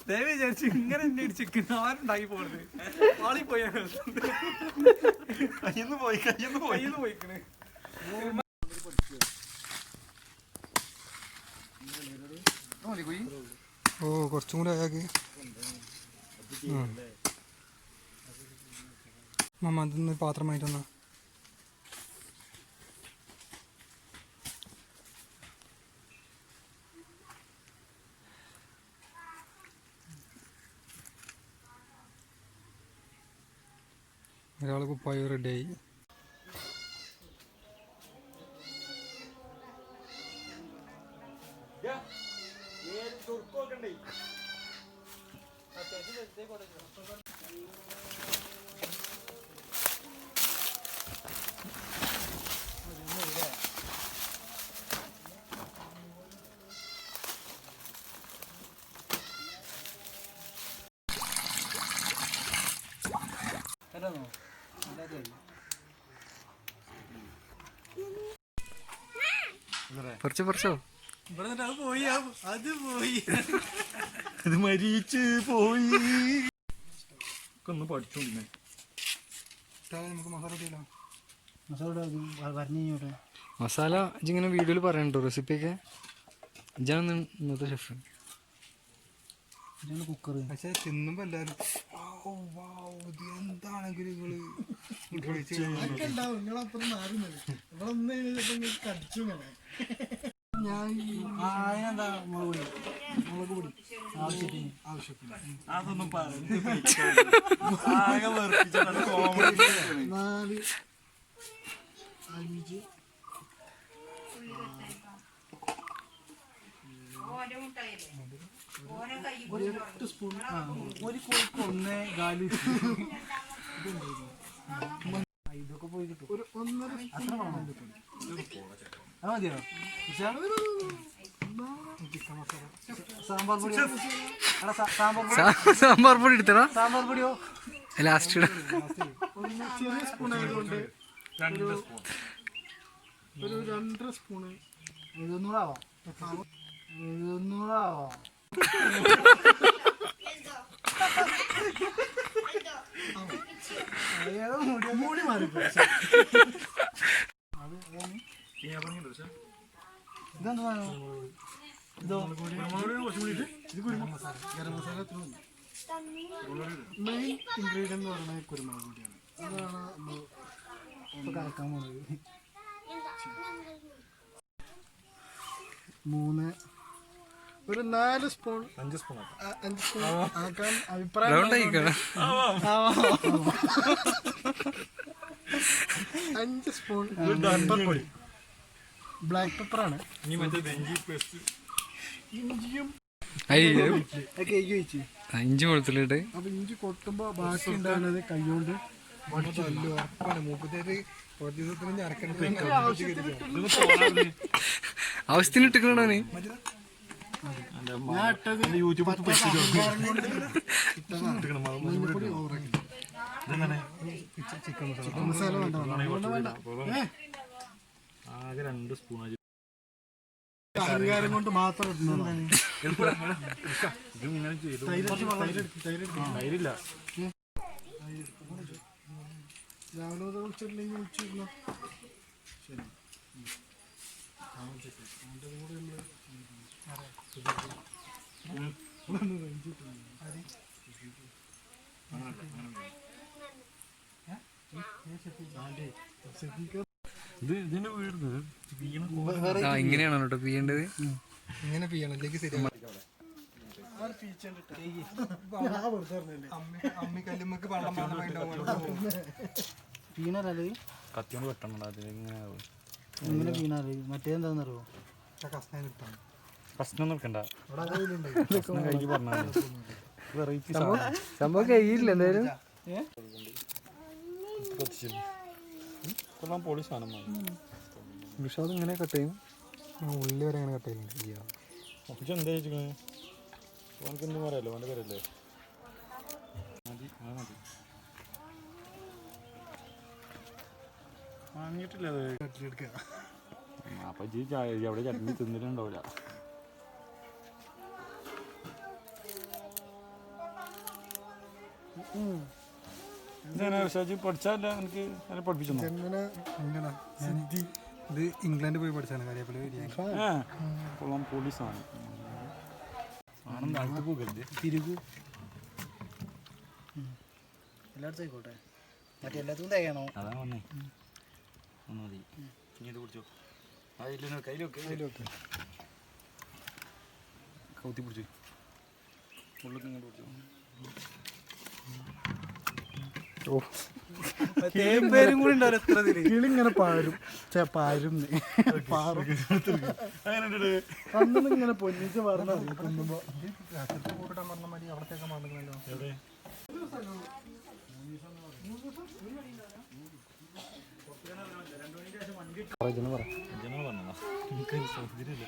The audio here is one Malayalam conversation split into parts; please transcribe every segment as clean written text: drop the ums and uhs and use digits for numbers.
ദയവ് വിചാരിച്ചു ഇങ്ങനെ എന്നെ ഇടിച്ചിരിക്കുന്ന ആരുണ്ടാക്കി പോകരുത്. ആളി പോയി കയ്യിന്ന് പോയിക്കണ്. ഓ കുറച്ചും കൂടെ ആയാക്കി മമ്മ അതിന്ന് പാത്രമായിട്ട് വന്നാ ഒരാൾ കുപ്പായ റെഡിയായി. പറിച്ചോ അത് പോയി അത് മരിച്ച് പോയി. ഒന്ന് പഠിച്ചോണ്ടേ നമുക്ക് മസാല ഇങ്ങനെ വീഡിയോയിൽ പറയണ്ടോ റെസിപ്പിയൊക്കെ? ഇജാണ് ഇന്നത്തെ ഷെഫ്. കുക്കർ പക്ഷെ തിന്നുമ്പോ എല്ലാരും എന്താണെങ്കിലും അതൊന്നും പറഞ്ഞു ഒരു 8 സ്പൂൺ ഒരു കോഴിക്ക് 1 കാല് ഇതൊക്കെ പോയി കിട്ടും. ഒരു 1.5 അത്ര മതിയോ? സാമ്പാർ പൊടി എടുത്തടാ. സാമ്പാർ പൊടിയോ ലാസ്റ്റ് ചെറിയ സ്പൂൺ ആയതുകൊണ്ട് ഒരു 2.5 സ്പൂണ്. 700 ആവാം. മൂടി മാറി ഇതെന്താ ഗരം മസാല മെയിൻ ഇൻഗ്രീഡിയൻ്റ് എന്ന് പറയുന്നത് കുരുമുളക് പൊടിയാണ്. അതാണ് നമ്മൾ കലക്കാൻ പോകുന്നത്. 3 ഒരു 4 സ്പൂൺ 5 സ്പൂൺ ആക്കാൻ അഭിപ്രായം. 5 സ്പൂൺ പെപ്പർപ്പൊടി, ബ്ലാക്ക് പെപ്പറാണ്. ഇഞ്ചിയും ഇഞ്ചി കൊളുത്തിലിട്ട് അപ്പൊ ഇഞ്ചി കൊട്ടുമ്പോ ബാക്കി ഉണ്ടാകുന്നത് കൈകൊണ്ട് ആവശ്യത്തിന് ഇട്ടിക്കണോ നീ? ചിക്കൻ മസാല വേണ്ട. ആകെ 2 സ്പൂൺ അഹങ്കാരം കൊണ്ട് മാത്രം തൈരില്ല. രാവിലെ വിളിച്ചിട്ടില്ലെങ്കിൽ വിളിച്ചിരുന്നു. ശരി ഇങ്ങനെയാണോ കേട്ടോ പീയേണ്ടത്? ഇങ്ങനെ പീയണം, അല്ലെങ്കിൽ ശരിയാ. അമ്മിക്കല്ലുമ്മക്ക് വെള്ളം പീണല്ലേ കത്തിയോണ്ട് വെട്ടണം. അത് ഇങ്ങനെ പീണാല് മറ്റേതെന്താണെന്നറിയോ? പ്രശ്നം നിൽക്കണ്ട. കഴിഞ്ഞ് പറഞ്ഞാൽ വെറൈറ്റി സംഭവം കഴിയില്ല എന്തായാലും. കൊള്ളാൻ പൊളി സാധനം. പക്ഷെ അത് ഇങ്ങനെ കട്ട് ചെയ്യും, ഉള്ളി വരെ അങ്ങനെ കട്ട് ചെയ്യുന്നുണ്ട്. പക്ഷെ എന്താ ചോദിച്ചേ? ഓനക്ക് എന്തും പറയാലോ, ഓൻ്റെ പേരല്ലേ. മതി മതി വാങ്ങിയിട്ടില്ല. അത് അപ്പം എവിടെ ചട്നി തിന്നിട്ടുണ്ടാവില്ല. പഠിച്ചാല്ല എനിക്ക് അതിനെ പഠിപ്പിച്ചു. ഇത് ഇംഗ്ലണ്ടിൽ പോയി പഠിച്ചാണ് കരിവേപ്പില ബിരിയാണി. കൊള്ളാം, പോലീസാണ് തിരുകു എല്ലായിടത്തും ആയിക്കോട്ടെ. മറ്റേ എല്ലാത്തും തയ്യണോ? അതാണ് വന്നേ. ഒന്ന് മതി. ഇനി ഇത് പിടിച്ചോ. കയ്യിലൊക്കെ കൗത്തി പിടിച്ചു. ഉള്ളിൽ ഇങ്ങോട്ട് പിടിച്ചോ. പേരും കൂടി ഉണ്ടാവും. എത്ര കിളിങ്ങനെ പാരും അന്നിങ്ങനെ പൊന്നിച്ച് പറഞ്ഞോ കൂട്ടിട്ടാൻ പറഞ്ഞ മതി. അവിടത്തേക്ക് മറന്നല്ലോ.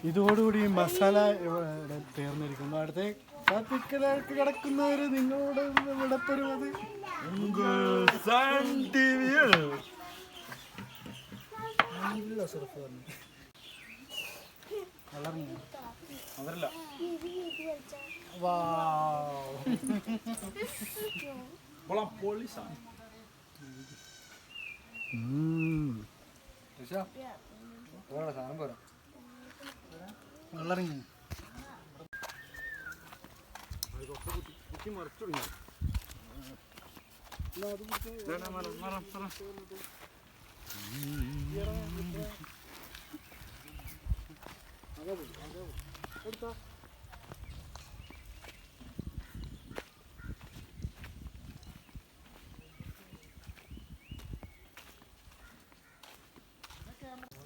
ഇതോടുകൂടി മസാല തീർന്നിരിക്കുന്നു. അടുത്ത കാത്തിക്കലേക്ക് കിടക്കുന്നവര് നിങ്ങളോട് വിടപ്പരും. അത് അതല്ല പോലീസാണ്. സാധനം പോരാ. വെള്ളറിങ്ങി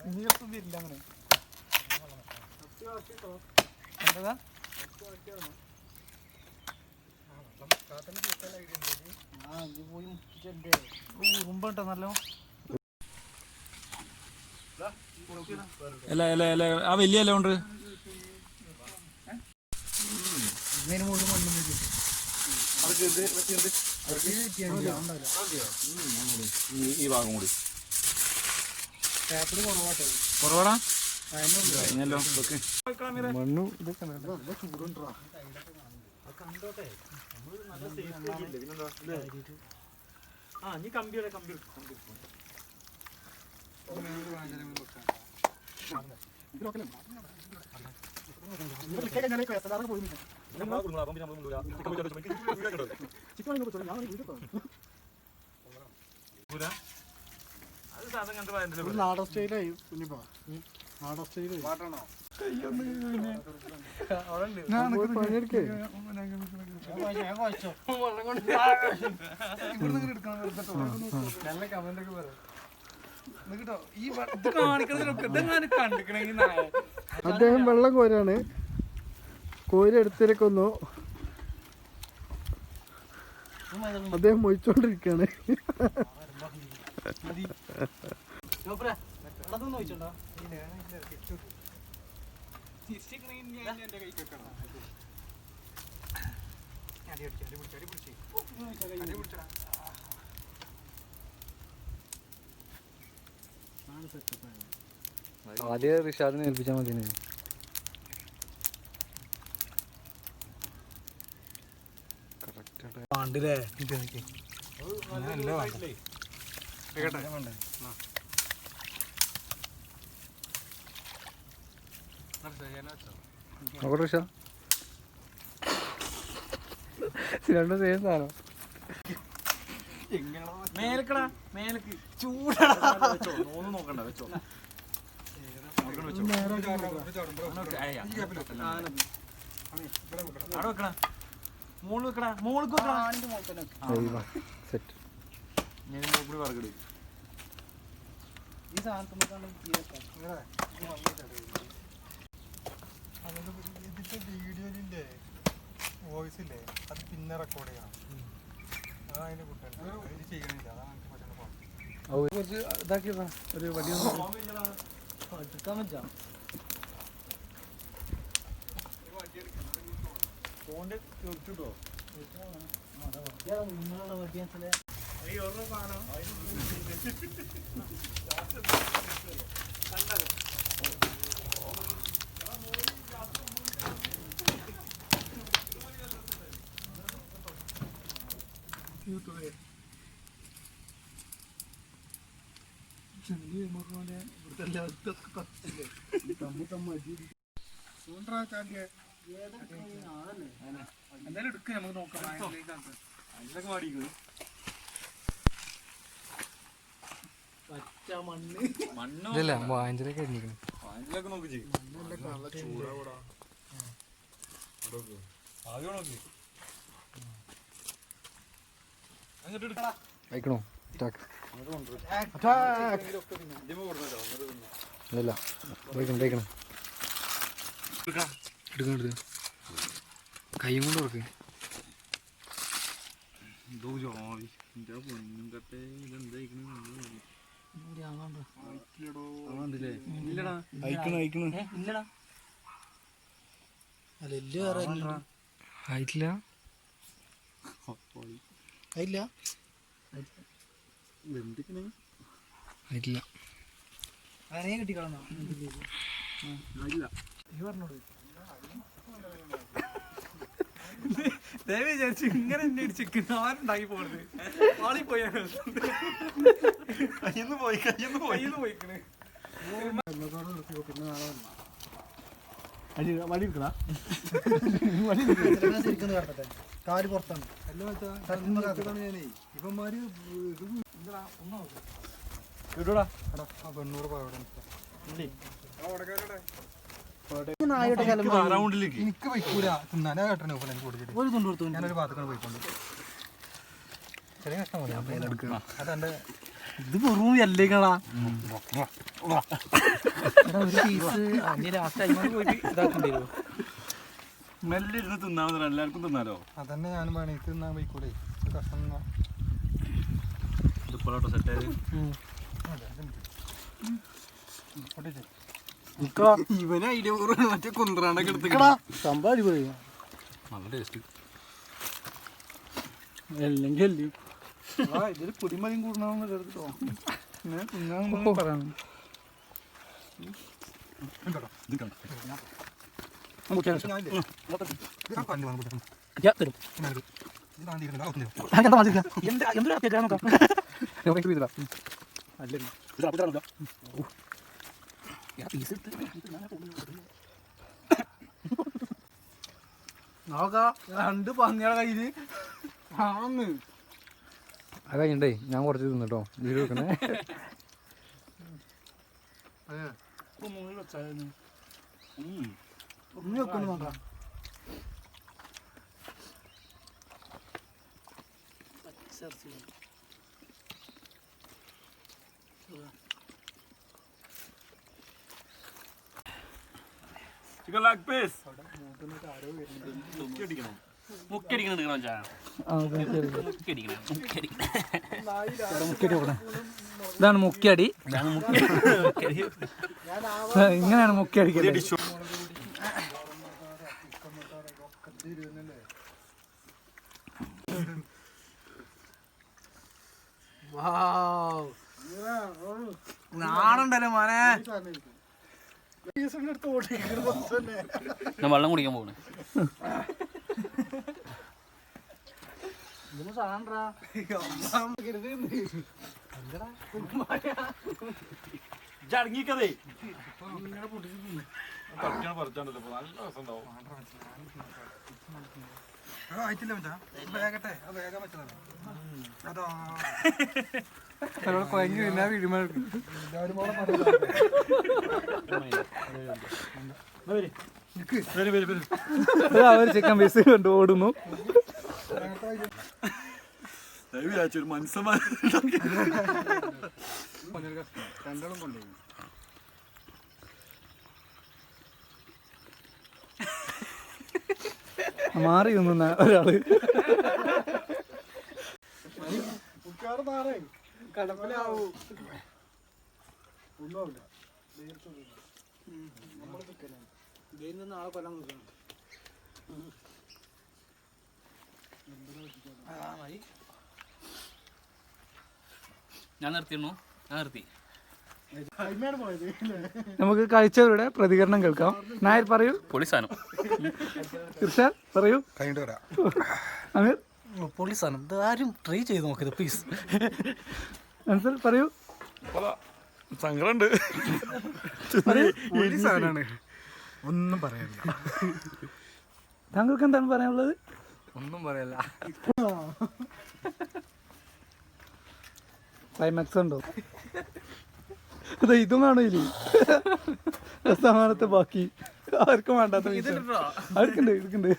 ഇനിയൊന്നും വരില്ല അങ്ങനെ. എന്താ ഉറുമ്പട്ടോ നല്ലോ. അല്ല ആ വലിയ ഇല കൊണ്ട് മുഴുവൻ മണ്ണും ഈ ഭാഗം കൂടി ടാപ്പിള് കുറവാടാ. മണ്ണു ഇതൊക്കെ ചൂടുണ്ടോ കണ്ടോട്ടെ. കമ്പിയുടെ കമ്പി നാടൻ സ്റ്റൈലായി കുഞ്ഞിപ്പോ. നാടൻ സ്റ്റൈല് നല്ല കമന്റൊക്കെ പറയാം. അദ്ദേഹം വെള്ളം കോരാണ്. കോരി എടുത്തിരിക്കുന്നു. അദ്ദേഹം മൊയിച്ചോണ്ടിരിക്കാണ്. ആദ്യം റിഷാദിനെ ഏൽപ്പിച്ചാൽ മതി. പാണ്ടില്ലേ റിഷ രണ്ടും സെയിം സാധനം. മേലക്കടാ മേലക്ക് ചൂടാ. ഒന്നും നോക്കണ്ട, വെച്ചോ. അവിടെ വെക്കടാ, മോള് വെക്കടാ, മോൾക്ക് വെക്കടാ. സെറ്റ്. ഞാൻ കൂടി വറകിട്. ഈ സാധനത്തിനൊക്കെ ഇതിന്റെ വീഡിയോയിലില്ലേ വോയിസ് ഇല്ലേ, അത് പിന്നെ റെക്കോർഡ് ചെയ്യണം. അതാണ് അതിന്റെ കുട്ടൻ. ഇത് ചെയ്യണില്ല, അതാണ് എനിക്ക് പറ്റുന്ന. കുറച്ച് ഇതാക്കിയതാ ഒരു വലിയ എടുക്കാൻ പറ്റാ ഫോണിന്റെ തീർച്ചിട്ടോ നിങ്ങളുള്ള വെട്ടിയാൻസിലെ കണ്ടോ എന്തായാലും എടുക്കുക നമുക്ക് നോക്കാം. അതിലൊക്കെ പാടിക്കുന്നത് ഇല്ല വാഞ്ചിലൊക്കെ കഴിഞ്ഞിരിക്കണം. അതിലൊക്കെ നോക്കി ചെയ്യും. ആദ്യം നോക്കി അങ്ങോട്ട് എടുക്കടാ. അയക്കണോ? ഇല്ല എടുക്കണം എടുക്കണം കൈയും കൊണ്ട് കൊടുക്ക്. ആയിട്ടില്ല ആയിട്ടില്ല കിട്ടിക്കളഞ്ഞോ? ദയവ് വിചാരിച്ചു ഇങ്ങനെ എന്നെ ചിക്കൻ ആരുണ്ടാക്കി പോണത് ആളി പോയി കയ്യിന്ന് പോയിക്കണ്. കാല് പുറത്താണ്. ഇവന്മാര് എനിക്ക് വയ്ക്കൂല തിന്നാനാ കേട്ടണ എനിക്ക് കൊടുത്തിട്ട് ഞാനൊരു ഭാഗത്തേക്കാണ് പോയിക്കൊണ്ട് ചെറിയ കഷ്ടം മതി അതെന്റെ ഇത് വെറും എല്ലേക്കാളാ ഒരു പീസ് ലാസ്റ്റ് അയിമോട് പോയിട്ട് ഇതാക്കണ്ടേ? മെല്ലെ ഇരുന്ന് തിന്നാമോ? എല്ലാവർക്കും തിന്നാലോ? അതന്നെ ഞാനും വേണം. എനിക്ക് തിന്നാൻ വയ്ക്കൂലേ കഷ്ടം. ഇതിപ്പോഴോട്ടോ സെറ്റായത് ഇവന് ഐഡിയ മറ്റേ കുന്ത്രാണ്ടൊക്കെ എടുത്ത് സംഭവം അടിപൊളി. നല്ല ടേസ്റ്റ്. അല്ലെങ്കിൽ ഇതിൽ പൊടിമതിയും കൂടണമെന്ന് എടുത്തിട്ടോ പറയാം. രണ്ട് പന്നിയുടെ കയ്യില് ആന്ന് അത് കഴിഞ്ഞിട്ടേ ഞാൻ കുറച്ച് തിന്നിട്ടോ വീട് വെക്കണേ. വെക്കണം നോക്കാം. ചിക്കൻ ലെഗ് പീസ് ഇതാണ് മുക്കിയടി. ഇങ്ങനെയാണ് മുക്കിയടിക്കല്. നാടുണ്ടല്ലോ മോനെ. ഞാൻ വെള്ളം കുടിക്കാൻ പോകണേ. ഇറങ്ങിക്കതേ പറിച്ചാണ്ടല്ലോ നല്ല രസം ഉണ്ടാവും. ആയിട്ടില്ല മച്ചാ വേഗട്ടെ വേഗം വെച്ചതാണ്. അതാ കുഴങ്ങി പിന്നെ വീടുമ്പോൾ അവർ ചിക്കൻ പീസ് കൊണ്ട് ഓടുന്നു. ഒരു മനസ്സമാനം രണ്ടാളും കൊണ്ടുപോയി. മാറി നിന്ന ഒരാള് കടമ്പലാവൂ നാളെ കൊല്ലം നോക്കണം. ഞാൻ നിർത്തിയിരുന്നു. ഞാൻ നിർത്തി. നമുക്ക് കാഴ്ചകളുടെ പ്രതികരണം കേൾക്കാം. നായർ പറയൂ. പൊളിസാനം. ഇർഷാദ് പറയൂ. കഴിഞ്ഞിട്ട് വരാം. അമീർ പൊളിസാണ്. ഇത് ആരും ട്രൈ ചെയ്ത് നോക്കരുത് പ്ലീസ്. അൻസൽ പറയൂ. സങ്കടമുണ്ട്. പോലീസാണ് ഒന്നും പറയാനില്ല. താങ്കൾക്ക് എന്താണ് പറയാനുള്ളത്? ഒന്നും പറയല്ല. ക്ലൈമാക്സ് ഉണ്ടോ? അതെ ഇതും കാണൂലേ സമാനത്തെ ബാക്കി ആർക്കും വേണ്ടാത്ത ആർക്കുണ്ട്.